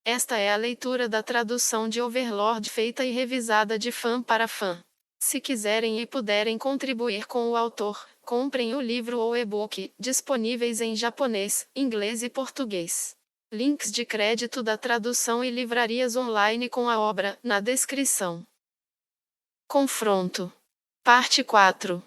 Esta é a leitura da tradução de Overlord feita e revisada de fã para fã. Se quiserem e puderem contribuir com o autor, comprem o livro ou e-book, disponíveis em japonês, inglês e português. Links de crédito da tradução e livrarias online com a obra, na descrição. Confronto. Parte 4.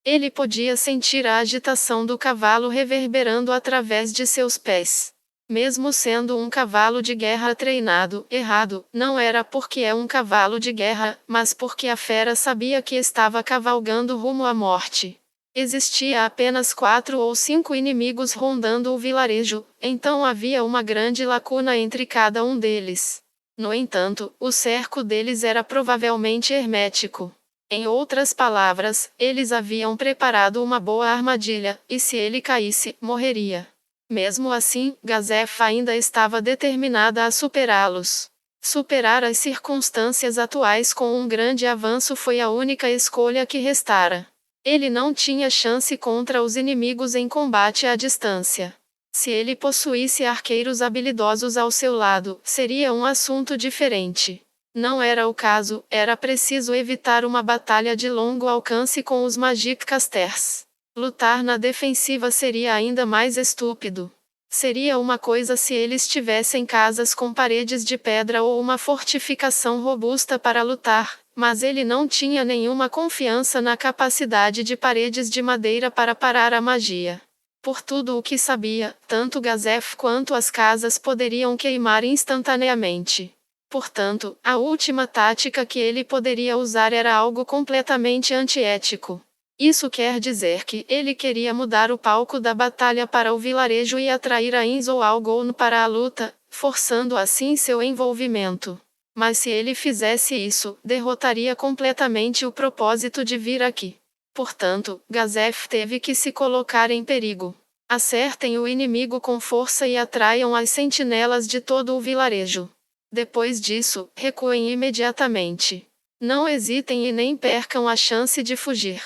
Ele podia sentir a agitação do cavalo reverberando através de seus pés. Mesmo sendo um cavalo de guerra treinado, errado, não era porque é um cavalo de guerra, mas porque a fera sabia que estava cavalgando rumo à morte. Existia apenas 4 ou 5 inimigos rondando o vilarejo, então havia uma grande lacuna entre cada um deles. No entanto, o cerco deles era provavelmente hermético. Em outras palavras, eles haviam preparado uma boa armadilha, e se ele caísse, morreria. Mesmo assim, Gazef ainda estava determinada a superá-los. Superar as circunstâncias atuais com um grande avanço foi a única escolha que restara. Ele não tinha chance contra os inimigos em combate à distância. Se ele possuísse arqueiros habilidosos ao seu lado, seria um assunto diferente. Não era o caso, era preciso evitar uma batalha de longo alcance com os Magic Casters. Lutar na defensiva seria ainda mais estúpido. Seria uma coisa se eles tivessem casas com paredes de pedra ou uma fortificação robusta para lutar, mas ele não tinha nenhuma confiança na capacidade de paredes de madeira para parar a magia. Por tudo o que sabia, tanto Gazef quanto as casas poderiam queimar instantaneamente. Portanto, a última tática que ele poderia usar era algo completamente antiético. Isso quer dizer que ele queria mudar o palco da batalha para o vilarejo e atrair a Inzo Algon para a luta, forçando assim seu envolvimento. Mas se ele fizesse isso, derrotaria completamente o propósito de vir aqui. Portanto, Gazef teve que se colocar em perigo. Acertem o inimigo com força e atraiam as sentinelas de todo o vilarejo. Depois disso, recuem imediatamente. Não hesitem e nem percam a chance de fugir.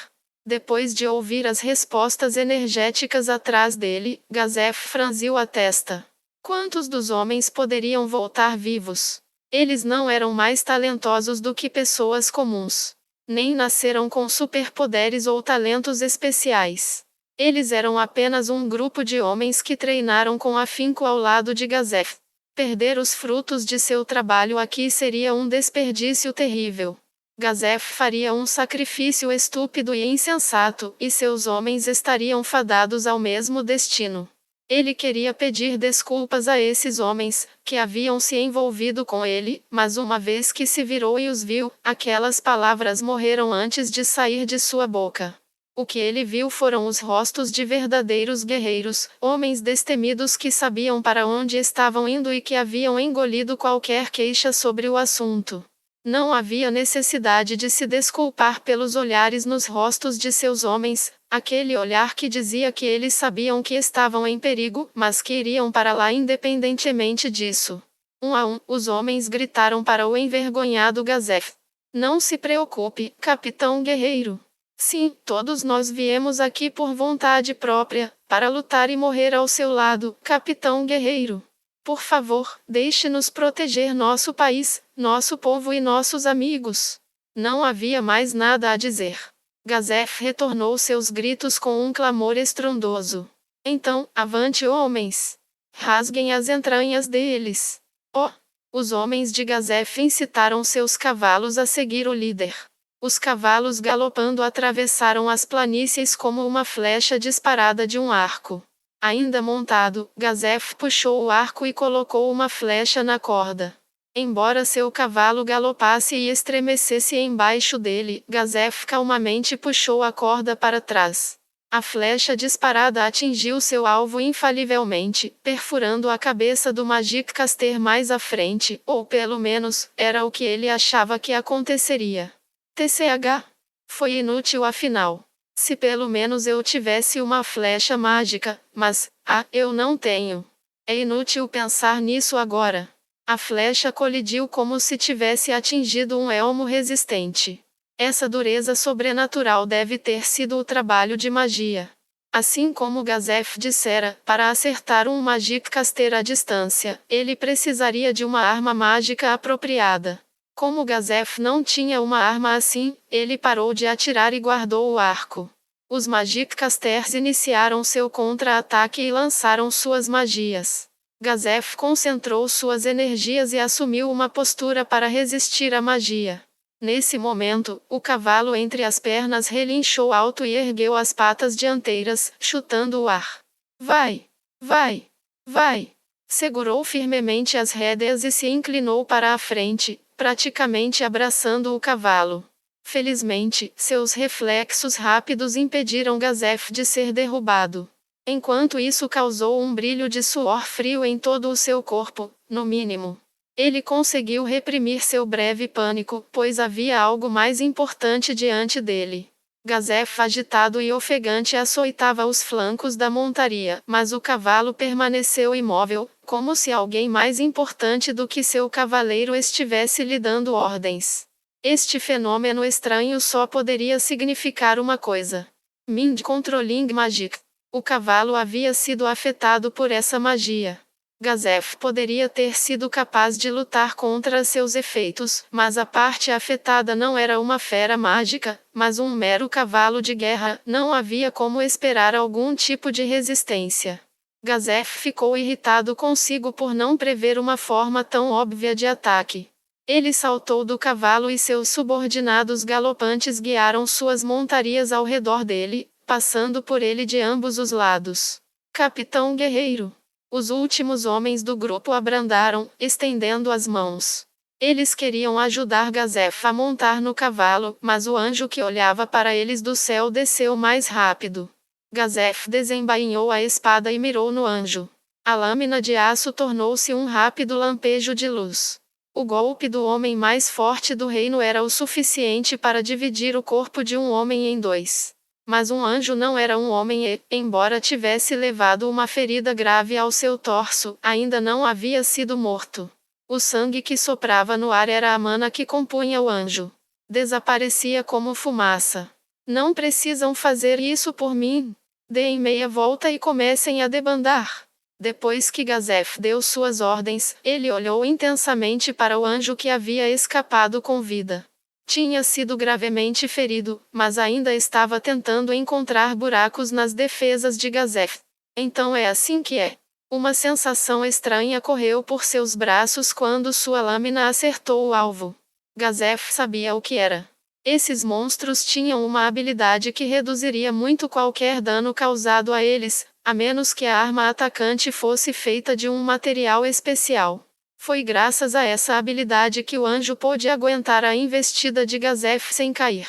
Depois de ouvir as respostas energéticas atrás dele, Gazef franziu a testa. Quantos dos homens poderiam voltar vivos? Eles não eram mais talentosos do que pessoas comuns. Nem nasceram com superpoderes ou talentos especiais. Eles eram apenas um grupo de homens que treinaram com afinco ao lado de Gazef. Perder os frutos de seu trabalho aqui seria um desperdício terrível. Gazef faria um sacrifício estúpido e insensato, e seus homens estariam fadados ao mesmo destino. Ele queria pedir desculpas a esses homens, que haviam se envolvido com ele, mas uma vez que se virou e os viu, aquelas palavras morreram antes de sair de sua boca. O que ele viu foram os rostos de verdadeiros guerreiros, homens destemidos que sabiam para onde estavam indo e que haviam engolido qualquer queixa sobre o assunto. Não havia necessidade de se desculpar pelos olhares nos rostos de seus homens, aquele olhar que dizia que eles sabiam que estavam em perigo, mas que iriam para lá independentemente disso. Um a um, os homens gritaram para o envergonhado Gazef. Não se preocupe, capitão guerreiro. Sim, todos nós viemos aqui por vontade própria, para lutar e morrer ao seu lado, capitão guerreiro. Por favor, deixe-nos proteger nosso país, nosso povo e nossos amigos. Não havia mais nada a dizer. Gazef retornou seus gritos com um clamor estrondoso. Então, avante homens! Rasguem as entranhas deles! Oh! Os homens de Gazef incitaram seus cavalos a seguir o líder. Os cavalos galopando atravessaram as planícies como uma flecha disparada de um arco. Ainda montado, Gazef puxou o arco e colocou uma flecha na corda. Embora seu cavalo galopasse e estremecesse embaixo dele, Gazef calmamente puxou a corda para trás. A flecha disparada atingiu seu alvo infalivelmente, perfurando a cabeça do Magic Caster mais à frente, ou pelo menos, era o que ele achava que aconteceria. TCH. Foi inútil afinal. Se pelo menos eu tivesse uma flecha mágica, mas, eu não tenho. É inútil pensar nisso agora. A flecha colidiu como se tivesse atingido um elmo resistente. Essa dureza sobrenatural deve ter sido o trabalho de magia. Assim como Gazef dissera, para acertar um Magic Caster à distância, ele precisaria de uma arma mágica apropriada. Como Gazef não tinha uma arma assim, ele parou de atirar e guardou o arco. Os Magic Casters iniciaram seu contra-ataque e lançaram suas magias. Gazef concentrou suas energias e assumiu uma postura para resistir à magia. Nesse momento, o cavalo entre as pernas relinchou alto e ergueu as patas dianteiras, chutando o ar. Vai! Vai! Vai! Segurou firmemente as rédeas e se inclinou para a frente, praticamente abraçando o cavalo. Felizmente, seus reflexos rápidos impediram Gazef de ser derrubado. Enquanto isso causou um brilho de suor frio em todo o seu corpo, no mínimo. Ele conseguiu reprimir seu breve pânico, pois havia algo mais importante diante dele. Gazef agitado e ofegante açoitava os flancos da montaria, mas o cavalo permaneceu imóvel, como se alguém mais importante do que seu cavaleiro estivesse lhe dando ordens. Este fenômeno estranho só poderia significar uma coisa. Mind Controlling Magic. O cavalo havia sido afetado por essa magia. Gazef poderia ter sido capaz de lutar contra seus efeitos, mas a parte afetada não era uma fera mágica, mas um mero cavalo de guerra. Não havia como esperar algum tipo de resistência. Gazef ficou irritado consigo por não prever uma forma tão óbvia de ataque. Ele saltou do cavalo e seus subordinados galopantes guiaram suas montarias ao redor dele, passando por ele de ambos os lados. Capitão Guerreiro. Os últimos homens do grupo abrandaram, estendendo as mãos. Eles queriam ajudar Gazef a montar no cavalo, mas o anjo que olhava para eles do céu desceu mais rápido. Gazef desembainhou a espada e mirou no anjo. A lâmina de aço tornou-se um rápido lampejo de luz. O golpe do homem mais forte do reino era o suficiente para dividir o corpo de um homem em dois. Mas um anjo não era um homem e, embora tivesse levado uma ferida grave ao seu torso, ainda não havia sido morto. O sangue que soprava no ar era a mana que compunha o anjo. Desaparecia como fumaça. Não precisam fazer isso por mim. Deem meia volta e comecem a debandar. Depois que Gazef deu suas ordens, ele olhou intensamente para o anjo que havia escapado com vida. Tinha sido gravemente ferido, mas ainda estava tentando encontrar buracos nas defesas de Gazef. Então é assim que é. Uma sensação estranha correu por seus braços quando sua lâmina acertou o alvo. Gazef sabia o que era. Esses monstros tinham uma habilidade que reduziria muito qualquer dano causado a eles, a menos que a arma atacante fosse feita de um material especial. Foi graças a essa habilidade que o anjo pôde aguentar a investida de Gazef sem cair.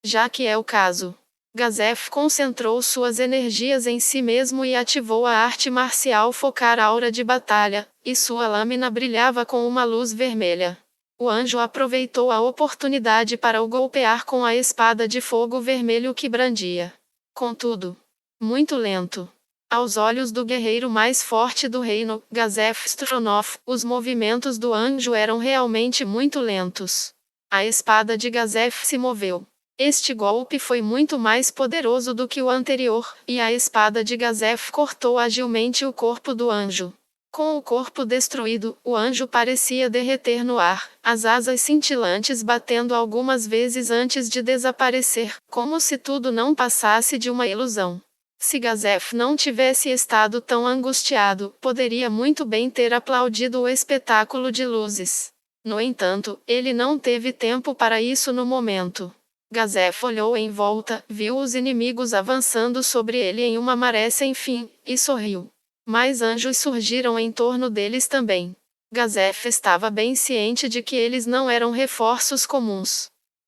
Já que é o caso. Gazef concentrou suas energias em si mesmo e ativou a arte marcial Focar Aura de Batalha, e sua lâmina brilhava com uma luz vermelha. O anjo aproveitou a oportunidade para o golpear com a espada de fogo vermelho que brandia. Contudo, muito lento. Aos olhos do guerreiro mais forte do reino, Gazef Stronov, os movimentos do anjo eram realmente muito lentos. A espada de Gazef se moveu. Este golpe foi muito mais poderoso do que o anterior, e a espada de Gazef cortou agilmente o corpo do anjo. Com o corpo destruído, o anjo parecia derreter no ar, as asas cintilantes batendo algumas vezes antes de desaparecer, como se tudo não passasse de uma ilusão. Se Gazef não tivesse estado tão angustiado, poderia muito bem ter aplaudido o espetáculo de luzes. No entanto, ele não teve tempo para isso no momento. Gazef olhou em volta, viu os inimigos avançando sobre ele em uma maré sem fim, e sorriu. Mais anjos surgiram em torno deles também. Gazef estava bem ciente de que eles não eram reforços comuns.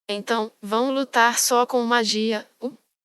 Então, vão lutar só com magia?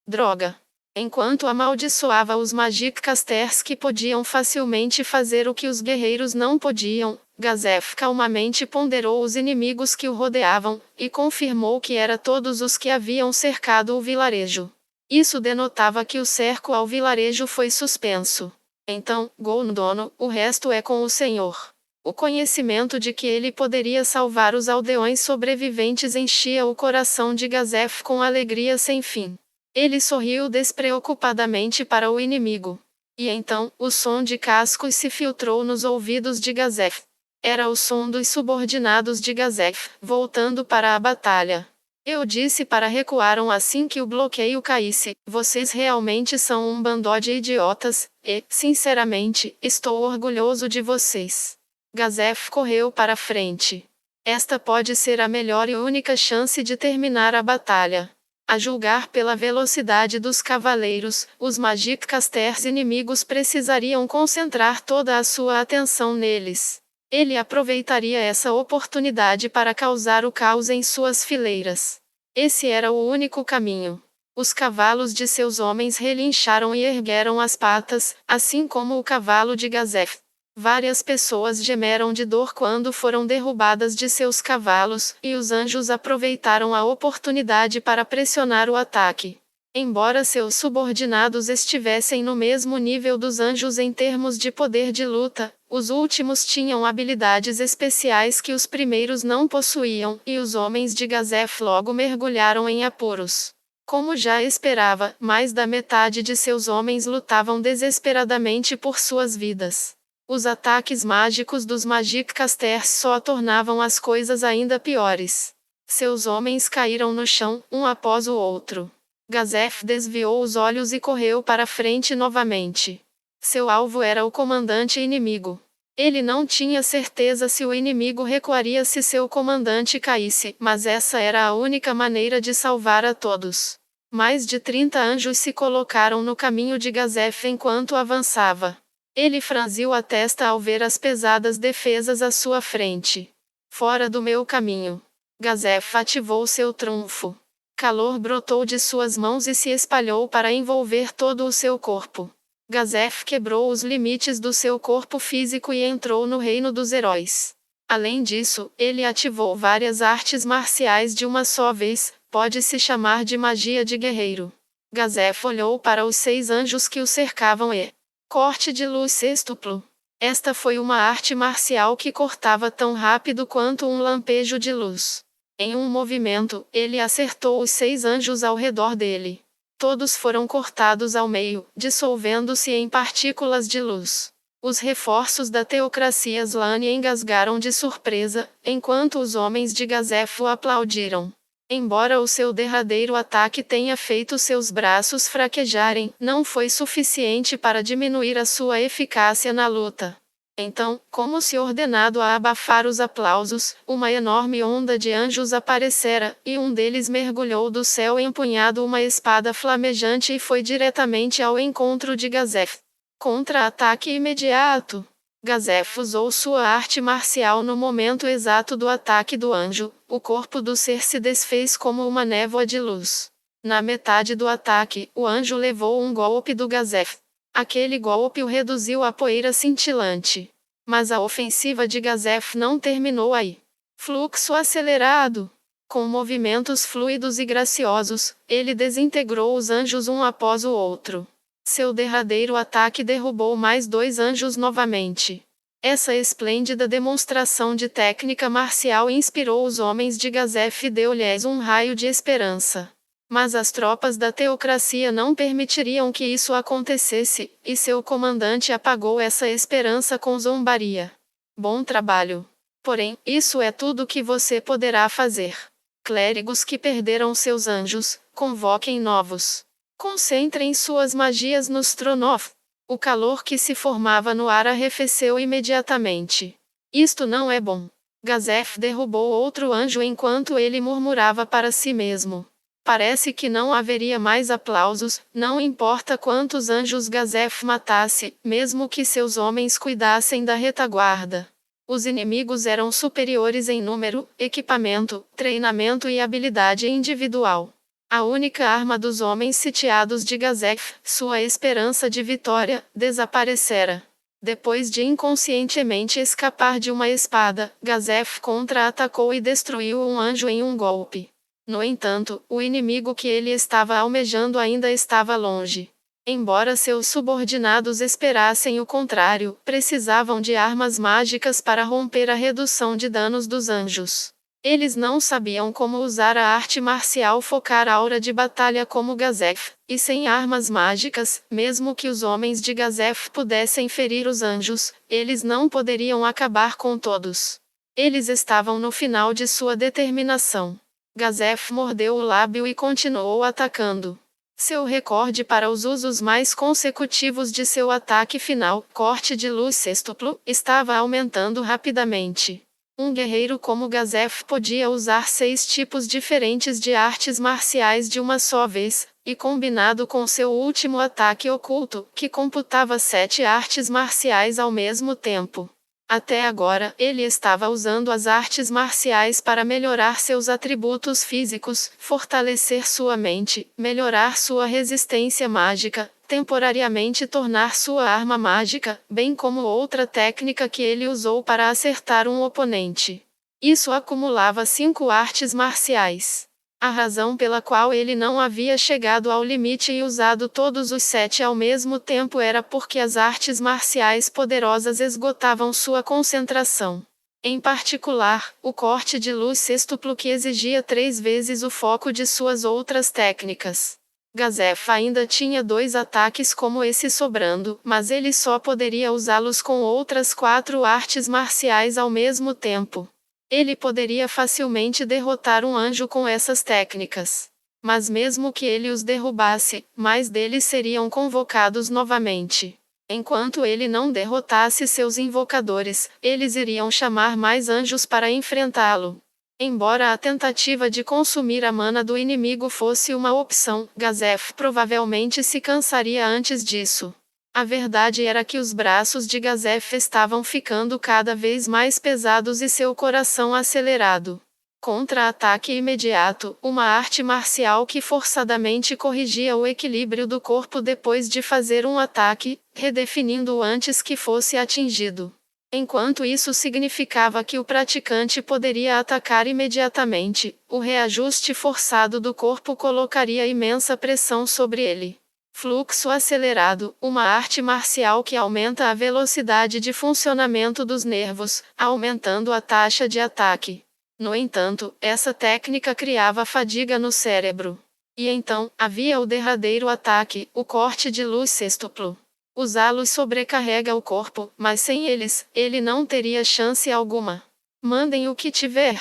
Droga! Enquanto amaldiçoava os Magic Casters que podiam facilmente fazer o que os guerreiros não podiam, Gazef calmamente ponderou os inimigos que o rodeavam, e confirmou que era todos os que haviam cercado o vilarejo. Isso denotava que o cerco ao vilarejo foi suspenso. Então, Goldono, o resto é com o Senhor. O conhecimento de que ele poderia salvar os aldeões sobreviventes enchia o coração de Gazef com alegria sem fim. Ele sorriu despreocupadamente para o inimigo. E então, o som de cascos se filtrou nos ouvidos de Gazef. Era o som dos subordinados de Gazef, voltando para a batalha. Eu disse para recuaram assim que o bloqueio caísse. Vocês realmente são um bando de idiotas, e, sinceramente, estou orgulhoso de vocês. Gazef correu para frente. Esta pode ser a melhor e única chance de terminar a batalha. A julgar pela velocidade dos cavaleiros, os Magicasters inimigos precisariam concentrar toda a sua atenção neles. Ele aproveitaria essa oportunidade para causar o caos em suas fileiras. Esse era o único caminho. Os cavalos de seus homens relincharam e ergueram as patas, assim como o cavalo de Gazef. Várias pessoas gemeram de dor quando foram derrubadas de seus cavalos, e os anjos aproveitaram a oportunidade para pressionar o ataque. Embora seus subordinados estivessem no mesmo nível dos anjos em termos de poder de luta, os últimos tinham habilidades especiais que os primeiros não possuíam, e os homens de Gazef logo mergulharam em apuros. Como já esperava, mais da metade de seus homens lutavam desesperadamente por suas vidas. Os ataques mágicos dos Magicasters só tornavam as coisas ainda piores. Seus homens caíram no chão, um após o outro. Gazef desviou os olhos e correu para frente novamente. Seu alvo era o comandante inimigo. Ele não tinha certeza se o inimigo recuaria se seu comandante caísse, mas essa era a única maneira de salvar a todos. Mais de 30 anjos se colocaram no caminho de Gazef enquanto avançava. Ele franziu a testa ao ver as pesadas defesas à sua frente. Fora do meu caminho. Gazef ativou seu trunfo. Calor brotou de suas mãos e se espalhou para envolver todo o seu corpo. Gazef quebrou os limites do seu corpo físico e entrou no reino dos heróis. Além disso, ele ativou várias artes marciais de uma só vez, pode-se chamar de magia de guerreiro. Gazef olhou para os 6 anjos que o cercavam e... Corte de luz sextuplo. Esta foi uma arte marcial que cortava tão rápido quanto um lampejo de luz. Em um movimento, ele acertou os 6 anjos ao redor dele. Todos foram cortados ao meio, dissolvendo-se em partículas de luz. Os reforços da teocracia Slane engasgaram de surpresa, enquanto os homens de Gazef o aplaudiram. Embora o seu derradeiro ataque tenha feito seus braços fraquejarem, não foi suficiente para diminuir a sua eficácia na luta. Então, como se ordenado a abafar os aplausos, uma enorme onda de anjos aparecera, e um deles mergulhou do céu empunhado uma espada flamejante e foi diretamente ao encontro de Gazef. Contra-ataque imediato. Gazef usou sua arte marcial no momento exato do ataque do anjo. O corpo do ser se desfez como uma névoa de luz. Na metade do ataque, o anjo levou um golpe do Gazef. Aquele golpe o reduziu a poeira cintilante. Mas a ofensiva de Gazef não terminou aí. Fluxo acelerado. Com movimentos fluidos e graciosos, ele desintegrou os anjos um após o outro. Seu derradeiro ataque derrubou mais 2 anjos novamente. Essa esplêndida demonstração de técnica marcial inspirou os homens de Gazef e deu-lhes um raio de esperança. Mas as tropas da teocracia não permitiriam que isso acontecesse, e seu comandante apagou essa esperança com zombaria. Bom trabalho. Porém, isso é tudo que você poderá fazer. Clérigos que perderam seus anjos, convoquem novos. Concentrem suas magias nos Tronoth. O calor que se formava no ar arrefeceu imediatamente. Isto não é bom. Gazef derrubou outro anjo enquanto ele murmurava para si mesmo. Parece que não haveria mais aplausos, não importa quantos anjos Gazef matasse, mesmo que seus homens cuidassem da retaguarda. Os inimigos eram superiores em número, equipamento, treinamento e habilidade individual. A única arma dos homens sitiados de Gazef, sua esperança de vitória, desaparecera. Depois de inconscientemente escapar de uma espada, Gazef contra-atacou e destruiu um anjo em um golpe. No entanto, o inimigo que ele estava almejando ainda estava longe. Embora seus subordinados esperassem o contrário, precisavam de armas mágicas para romper a redução de danos dos anjos. Eles não sabiam como usar a arte marcial focar aura de batalha como Gazef, e sem armas mágicas, mesmo que os homens de Gazef pudessem ferir os anjos, eles não poderiam acabar com todos. Eles estavam no final de sua determinação. Gazef mordeu o lábio e continuou atacando. Seu recorde para os usos mais consecutivos de seu ataque final, corte de luz sextuplo, estava aumentando rapidamente. Um guerreiro como Gazef podia usar 6 tipos diferentes de artes marciais de uma só vez, e combinado com seu último ataque oculto, que computava 7 artes marciais ao mesmo tempo. Até agora, ele estava usando as artes marciais para melhorar seus atributos físicos, fortalecer sua mente, melhorar sua resistência mágica, temporariamente tornar sua arma mágica, bem como outra técnica que ele usou para acertar um oponente. Isso acumulava 5 artes marciais. A razão pela qual ele não havia chegado ao limite e usado todos os 7 ao mesmo tempo era porque as artes marciais poderosas esgotavam sua concentração. Em particular, o corte de luz sextuplo que exigia 3 vezes o foco de suas outras técnicas. Gazef ainda tinha 2 ataques como esse sobrando, mas ele só poderia usá-los com outras 4 artes marciais ao mesmo tempo. Ele poderia facilmente derrotar um anjo com essas técnicas. Mas mesmo que ele os derrubasse, mais deles seriam convocados novamente. Enquanto ele não derrotasse seus invocadores, eles iriam chamar mais anjos para enfrentá-lo. Embora a tentativa de consumir a mana do inimigo fosse uma opção, Gazef provavelmente se cansaria antes disso. A verdade era que os braços de Gazef estavam ficando cada vez mais pesados e seu coração acelerado. Contra-ataque imediato, uma arte marcial que forçadamente corrigia o equilíbrio do corpo depois de fazer um ataque, redefinindo-o antes que fosse atingido. Enquanto isso significava que o praticante poderia atacar imediatamente, o reajuste forçado do corpo colocaria imensa pressão sobre ele. Fluxo acelerado, uma arte marcial que aumenta a velocidade de funcionamento dos nervos, aumentando a taxa de ataque. No entanto, essa técnica criava fadiga no cérebro. E então, havia o derradeiro ataque, o corte de luz sextuplo. Usá-los sobrecarrega o corpo, mas sem eles, ele não teria chance alguma. Mandem o que tiver.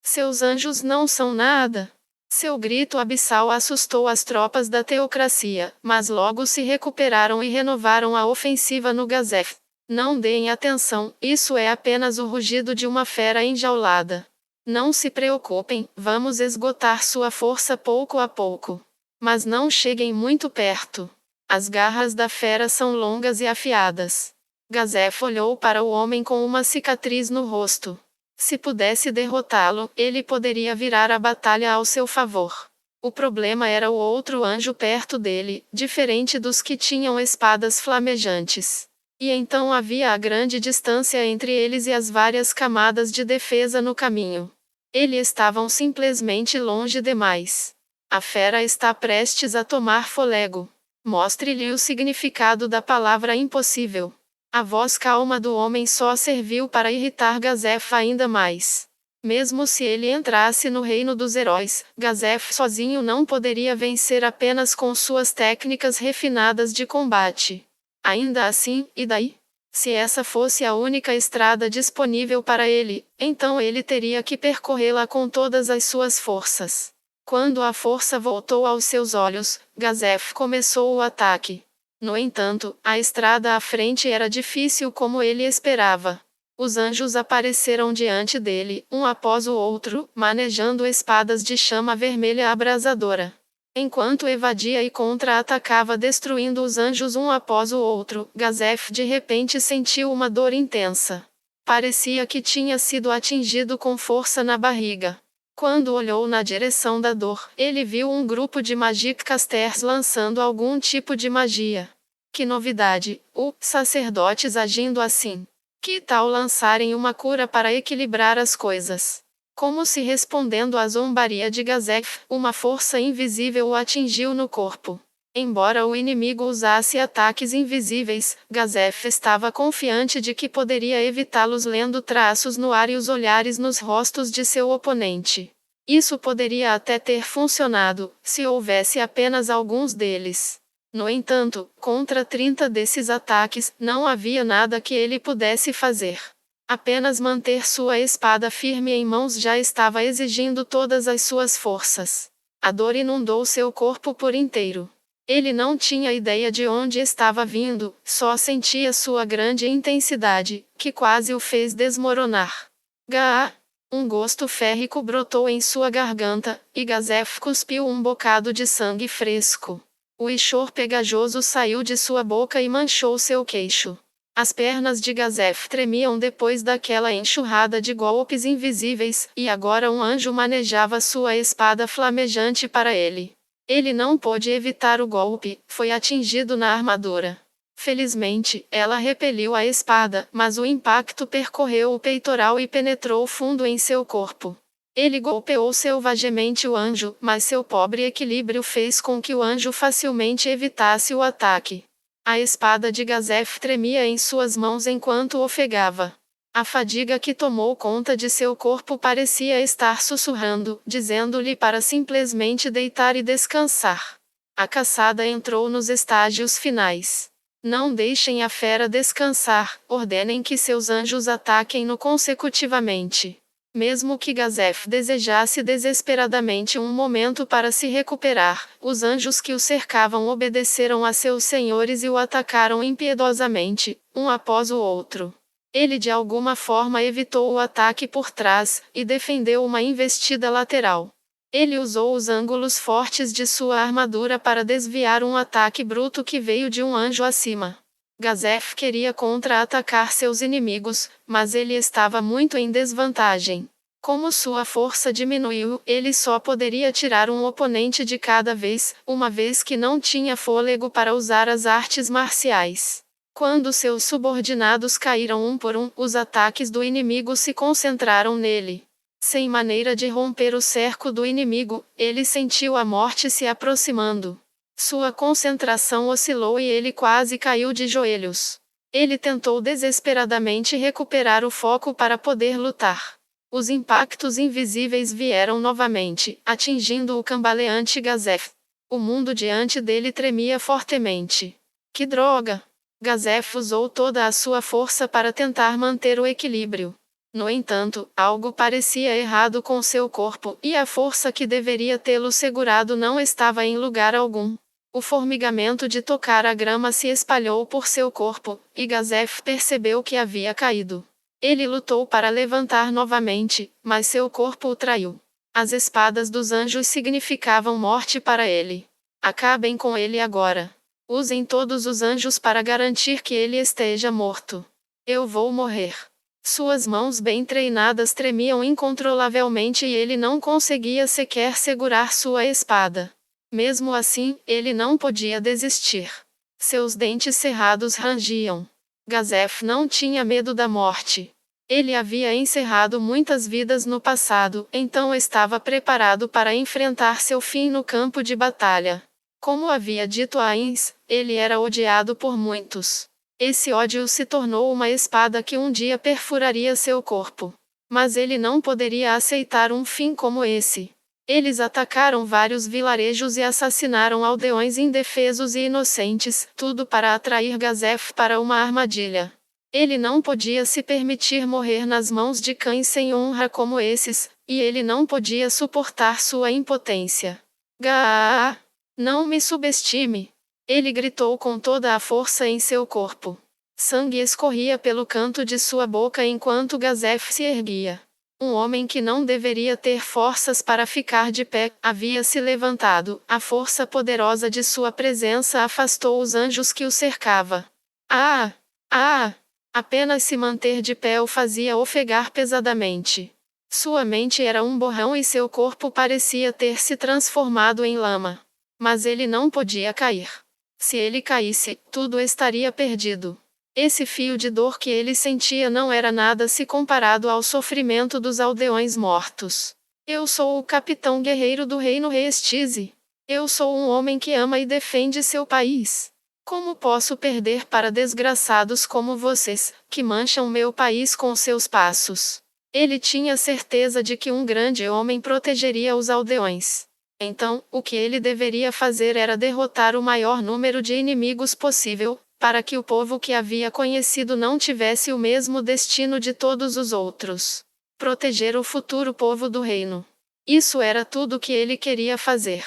Seus anjos não são nada. Seu grito abissal assustou as tropas da teocracia, mas logo se recuperaram e renovaram a ofensiva no Gazef. Não deem atenção, isso é apenas o rugido de uma fera enjaulada. Não se preocupem, vamos esgotar sua força pouco a pouco. Mas não cheguem muito perto. As garras da fera são longas e afiadas. Gazef olhou para o homem com uma cicatriz no rosto. Se pudesse derrotá-lo, ele poderia virar a batalha ao seu favor. O problema era o outro anjo perto dele, diferente dos que tinham espadas flamejantes. E então havia a grande distância entre eles e as várias camadas de defesa no caminho. Eles estavam simplesmente longe demais. A fera está prestes a tomar fôlego. Mostre-lhe o significado da palavra impossível. A voz calma do homem só serviu para irritar Gazef ainda mais. Mesmo se ele entrasse no reino dos heróis, Gazef sozinho não poderia vencer apenas com suas técnicas refinadas de combate. Ainda assim, e daí? Se essa fosse a única estrada disponível para ele, então ele teria que percorrê-la com todas as suas forças. Quando a força voltou aos seus olhos, Gazef começou o ataque. No entanto, a estrada à frente era difícil como ele esperava. Os anjos apareceram diante dele, um após o outro, manejando espadas de chama vermelha abrasadora. Enquanto evadia e contra-atacava destruindo os anjos um após o outro, Gazef de repente sentiu uma dor intensa. Parecia que tinha sido atingido com força na barriga. Quando olhou na direção da dor, ele viu um grupo de Magic Casters lançando algum tipo de magia. Que novidade, sacerdotes agindo assim. Que tal lançarem uma cura para equilibrar as coisas? Como se respondendo à zombaria de Gazef, uma força invisível o atingiu no corpo. Embora o inimigo usasse ataques invisíveis, Gazef estava confiante de que poderia evitá-los lendo traços no ar e os olhares nos rostos de seu oponente. Isso poderia até ter funcionado, se houvesse apenas alguns deles. No entanto, contra 30 desses ataques, não havia nada que ele pudesse fazer. Apenas manter sua espada firme em mãos já estava exigindo todas as suas forças. A dor inundou seu corpo por inteiro. Ele não tinha ideia de onde estava vindo, só sentia sua grande intensidade, que quase o fez desmoronar. Gá! Um gosto férrico brotou em sua garganta, e Gazef cuspiu um bocado de sangue fresco. O ichor pegajoso saiu de sua boca e manchou seu queixo. As pernas de Gazef tremiam depois daquela enxurrada de golpes invisíveis, e agora um anjo manejava sua espada flamejante para ele. Ele não pôde evitar o golpe, foi atingido na armadura. Felizmente, ela repeliu a espada, mas o impacto percorreu o peitoral e penetrou fundo em seu corpo. Ele golpeou selvagemente o anjo, mas seu pobre equilíbrio fez com que o anjo facilmente evitasse o ataque. A espada de Gazef tremia em suas mãos enquanto ofegava. A fadiga que tomou conta de seu corpo parecia estar sussurrando, dizendo-lhe para simplesmente deitar e descansar. A caçada entrou nos estágios finais. Não deixem a fera descansar, ordenem que seus anjos ataquem-no consecutivamente. Mesmo que Gazef desejasse desesperadamente um momento para se recuperar, os anjos que o cercavam obedeceram a seus senhores e o atacaram impiedosamente, um após o outro. Ele de alguma forma evitou o ataque por trás, e defendeu uma investida lateral. Ele usou os ângulos fortes de sua armadura para desviar um ataque bruto que veio de um anjo acima. Gazef queria contra-atacar seus inimigos, mas ele estava muito em desvantagem. Como sua força diminuiu, ele só poderia tirar um oponente de cada vez, uma vez que não tinha fôlego para usar as artes marciais. Quando seus subordinados caíram um por um, os ataques do inimigo se concentraram nele. Sem maneira de romper o cerco do inimigo, ele sentiu a morte se aproximando. Sua concentração oscilou e ele quase caiu de joelhos. Ele tentou desesperadamente recuperar o foco para poder lutar. Os impactos invisíveis vieram novamente, atingindo o cambaleante Gazef. O mundo diante dele tremia fortemente. Que droga! Gazef usou toda a sua força para tentar manter o equilíbrio. No entanto, algo parecia errado com seu corpo, e a força que deveria tê-lo segurado não estava em lugar algum. O formigamento de tocar a grama se espalhou por seu corpo, e Gazef percebeu que havia caído. Ele lutou para levantar novamente, mas seu corpo o traiu. As espadas dos anjos significavam morte para ele. Acabem com ele agora. Usem todos os anjos para garantir que ele esteja morto. Eu vou morrer. Suas mãos bem treinadas tremiam incontrolavelmente e ele não conseguia sequer segurar sua espada. Mesmo assim, ele não podia desistir. Seus dentes cerrados rangiam. Gazef não tinha medo da morte. Ele havia encerrado muitas vidas no passado, então estava preparado para enfrentar seu fim no campo de batalha. Como havia dito Ains, ele era odiado por muitos. Esse ódio se tornou uma espada que um dia perfuraria seu corpo. Mas ele não poderia aceitar um fim como esse. Eles atacaram vários vilarejos e assassinaram aldeões indefesos e inocentes, tudo para atrair Gazef para uma armadilha. Ele não podia se permitir morrer nas mãos de cães sem honra como esses, e ele não podia suportar sua impotência. Gaaah! Não me subestime! Ele gritou com toda a força em seu corpo. Sangue escorria pelo canto de sua boca enquanto Gazef se erguia. Um homem que não deveria ter forças para ficar de pé, havia se levantado. A força poderosa de sua presença afastou os anjos que o cercava. Ah! Ah! Apenas se manter de pé o fazia ofegar pesadamente. Sua mente era um borrão e seu corpo parecia ter se transformado em lama. Mas ele não podia cair. Se ele caísse, tudo estaria perdido. Esse fio de dor que ele sentia não era nada se comparado ao sofrimento dos aldeões mortos. Eu sou o capitão guerreiro do reino Reestize. Eu sou um homem que ama e defende seu país. Como posso perder para desgraçados como vocês, que mancham meu país com seus passos? Ele tinha certeza de que um grande homem protegeria os aldeões. Então, o que ele deveria fazer era derrotar o maior número de inimigos possível, para que o povo que havia conhecido não tivesse o mesmo destino de todos os outros. Proteger o futuro povo do reino. Isso era tudo o que ele queria fazer.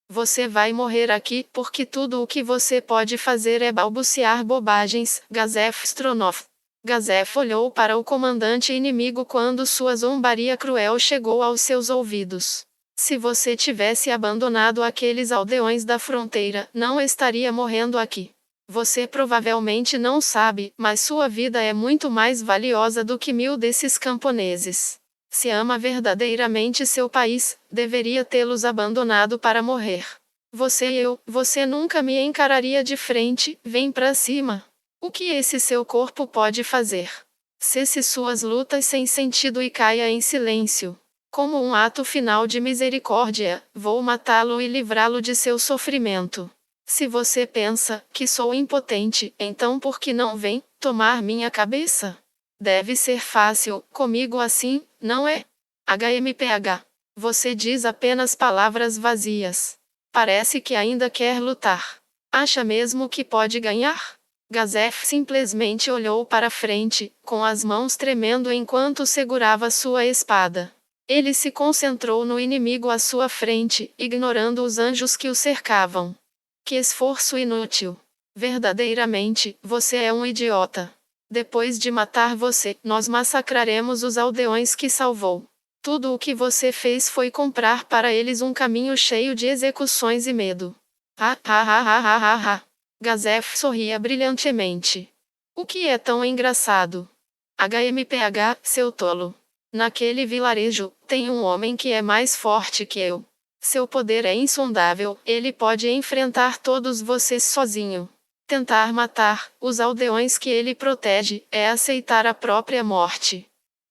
Você vai morrer aqui, porque tudo o que você pode fazer é balbuciar bobagens, Gazef Stronov. Gazef olhou para o comandante inimigo quando sua zombaria cruel chegou aos seus ouvidos. Se você tivesse abandonado aqueles aldeões da fronteira, não estaria morrendo aqui. Você provavelmente não sabe, mas sua vida é muito mais valiosa do que 1000 desses camponeses. Se ama verdadeiramente seu país, deveria tê-los abandonado para morrer. Você nunca me encararia de frente, vem pra cima. O que esse seu corpo pode fazer? Cesse suas lutas sem sentido e caia em silêncio. Como um ato final de misericórdia, vou matá-lo e livrá-lo de seu sofrimento. Se você pensa que sou impotente, então por que não vem tomar minha cabeça? Deve ser fácil, comigo assim, não é? HMPH. Você diz apenas palavras vazias. Parece que ainda quer lutar. Acha mesmo que pode ganhar? Gazef simplesmente olhou para frente, com as mãos tremendo enquanto segurava sua espada. Ele se concentrou no inimigo à sua frente, ignorando os anjos que o cercavam. Que esforço inútil! Verdadeiramente, você é um idiota. Depois de matar você, nós massacraremos os aldeões que salvou. Tudo o que você fez foi comprar para eles um caminho cheio de execuções e medo. Ha ha ha ha ha ha ha. Gazef sorria brilhantemente. O que é tão engraçado? HMPH, seu tolo. Naquele vilarejo, tem um homem que é mais forte que eu. Seu poder é insondável, ele pode enfrentar todos vocês sozinho. Tentar matar os aldeões que ele protege é aceitar a própria morte.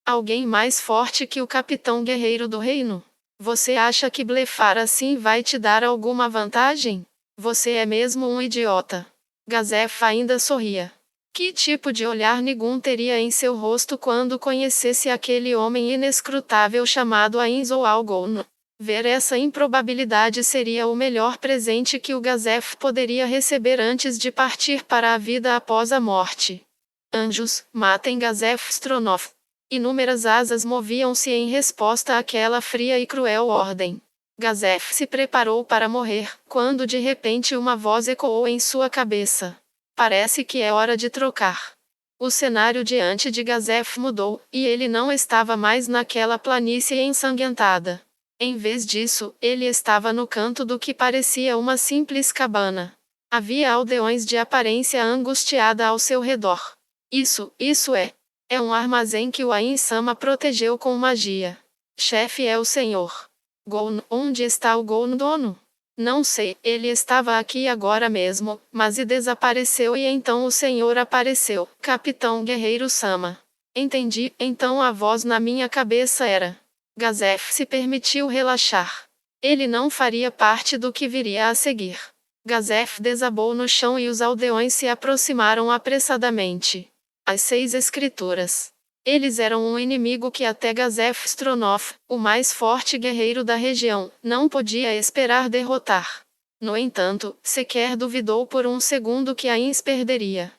Alguém mais forte que o capitão guerreiro do reino? Você acha que blefar assim vai te dar alguma vantagem? Você é mesmo um idiota. Gazef ainda sorria. Que tipo de olhar Nigun teria em seu rosto quando conhecesse aquele homem inescrutável chamado Ainz ou Algon? Ver essa improbabilidade seria o melhor presente que o Gazef poderia receber antes de partir para a vida após a morte. Anjos, matem Gazef Stronov. Inúmeras asas moviam-se em resposta àquela fria e cruel ordem. Gazef se preparou para morrer, quando de repente uma voz ecoou em sua cabeça. Parece que é hora de trocar. O cenário diante de Gazef mudou, e ele não estava mais naquela planície ensanguentada. Em vez disso, ele estava no canto do que parecia uma simples cabana. Havia aldeões de aparência angustiada ao seu redor. Isso é um armazém que o Ain-sama protegeu com magia. Chefe é o senhor. Gon, onde está o Gon dono? Não sei, ele estava aqui agora mesmo, mas e desapareceu e então o senhor apareceu, Capitão Guerreiro Sama. Entendi, então a voz na minha cabeça era... Gazef se permitiu relaxar. Ele não faria parte do que viria a seguir. Gazef desabou no chão e os aldeões se aproximaram apressadamente. As 6 escrituras. Eles eram um inimigo que até Gazef Stronov, o mais forte guerreiro da região, não podia esperar derrotar. No entanto, sequer duvidou por um segundo que Ainz perderia.